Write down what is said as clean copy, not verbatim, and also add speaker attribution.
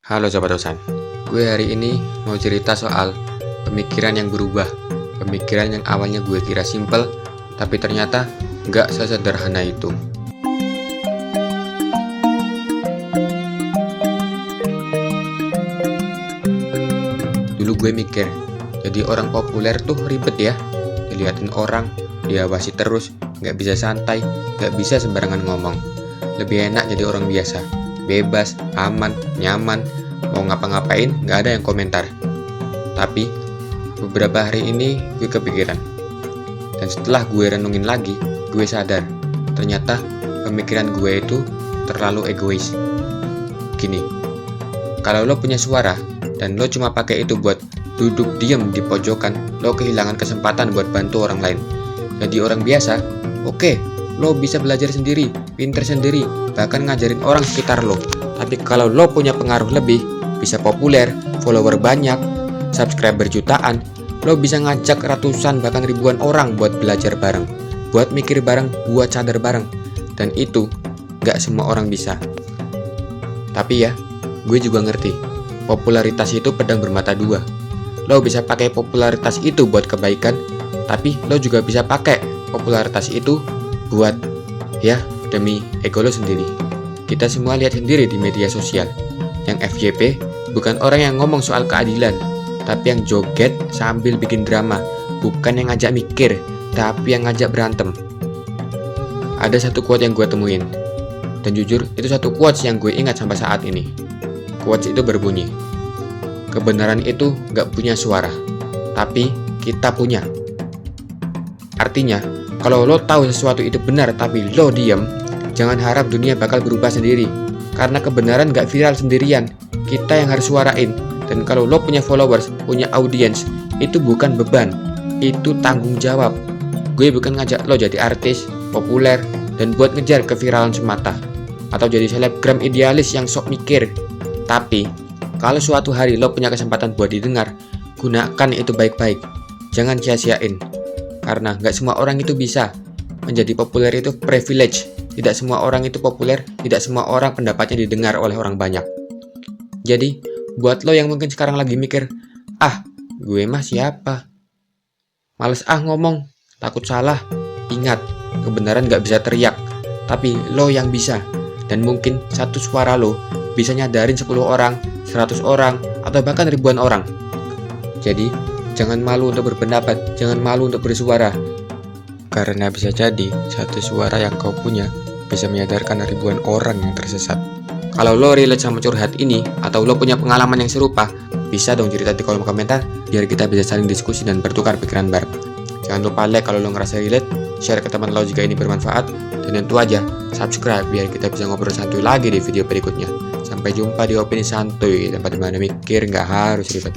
Speaker 1: Halo Sobat Osan, gue hari ini mau cerita soal pemikiran yang berubah. Pemikiran yang awalnya gue kira simple, tapi ternyata nggak sesederhana itu. Dulu gue mikir, jadi orang populer tuh ribet ya. Diliatin orang, diawasi terus, nggak bisa santai, nggak bisa sembarangan ngomong. Lebih enak jadi orang biasa, bebas, aman, nyaman. Mau ngapa-ngapain nggak ada yang komentar. Tapi beberapa hari ini gue kepikiran, dan setelah gue renungin lagi, gue sadar ternyata pemikiran gue itu terlalu egois. Gini, kalau lo punya suara dan lo cuma pakai itu buat duduk diem di pojokan, lo kehilangan kesempatan buat bantu orang lain. Jadi orang biasa, oke, lo bisa belajar sendiri, pinter sendiri, bahkan ngajarin orang sekitar lo. Tapi kalau lo punya pengaruh lebih, bisa populer, follower banyak, subscriber jutaan, lo bisa ngajak ratusan bahkan ribuan orang buat belajar bareng, buat mikir bareng, buat sadar bareng. Dan itu gak semua orang bisa. Tapi ya, gue juga ngerti, popularitas itu pedang bermata dua. Lo bisa pakai popularitas itu buat kebaikan, tapi lo juga bisa pakai popularitas itu buat, ya, demi ego lo sendiri. Kita semua lihat sendiri di media sosial. Yang FYP bukan orang yang ngomong soal keadilan, tapi yang joget sambil bikin drama. Bukan yang ngajak mikir, tapi yang ngajak berantem. Ada satu quote yang gue temuin, dan jujur itu satu quotes yang gue ingat sampai saat ini. Quotes itu berbunyi, kebenaran itu gak punya suara, tapi kita punya. Artinya, kalau lo tahu sesuatu itu benar tapi lo diem, jangan harap dunia bakal berubah sendiri. Karena kebenaran gak viral sendirian, kita yang harus suarain. Dan kalau lo punya followers, punya audience, itu bukan beban, itu tanggung jawab. Gue bukan ngajak lo jadi artis, populer, dan buat ngejar keviralan semata, atau jadi selebgram idealis yang sok mikir. Tapi, kalau suatu hari lo punya kesempatan buat didengar, gunakan itu baik-baik. Jangan sia-siain. Karena gak semua orang itu bisa. Menjadi populer itu privilege. Tidak semua orang itu populer, tidak semua orang pendapatnya didengar oleh orang banyak. Jadi, buat lo yang mungkin sekarang lagi mikir, gue mah siapa? Males ngomong, takut salah. Ingat, kebenaran gak bisa teriak, tapi lo yang bisa. Dan mungkin satu suara lo bisa nyadarin 10 orang, 100 orang, atau bahkan ribuan orang. Jadi, jangan malu untuk berpendapat, jangan malu untuk bersuara. Karena bisa jadi, satu suara yang kau punya bisa menyadarkan ribuan orang yang tersesat. Kalau lo relate sama curhat ini, atau lo punya pengalaman yang serupa, bisa dong cerita di kolom komentar, biar kita bisa saling diskusi dan bertukar pikiran bareng. Jangan lupa like kalau lo ngerasa relate, share ke teman lo jika ini bermanfaat, dan tentu aja, subscribe biar kita bisa ngobrol santuy lagi di video berikutnya. Sampai jumpa di opini santuy, tempat dimana mikir nggak harus ribet.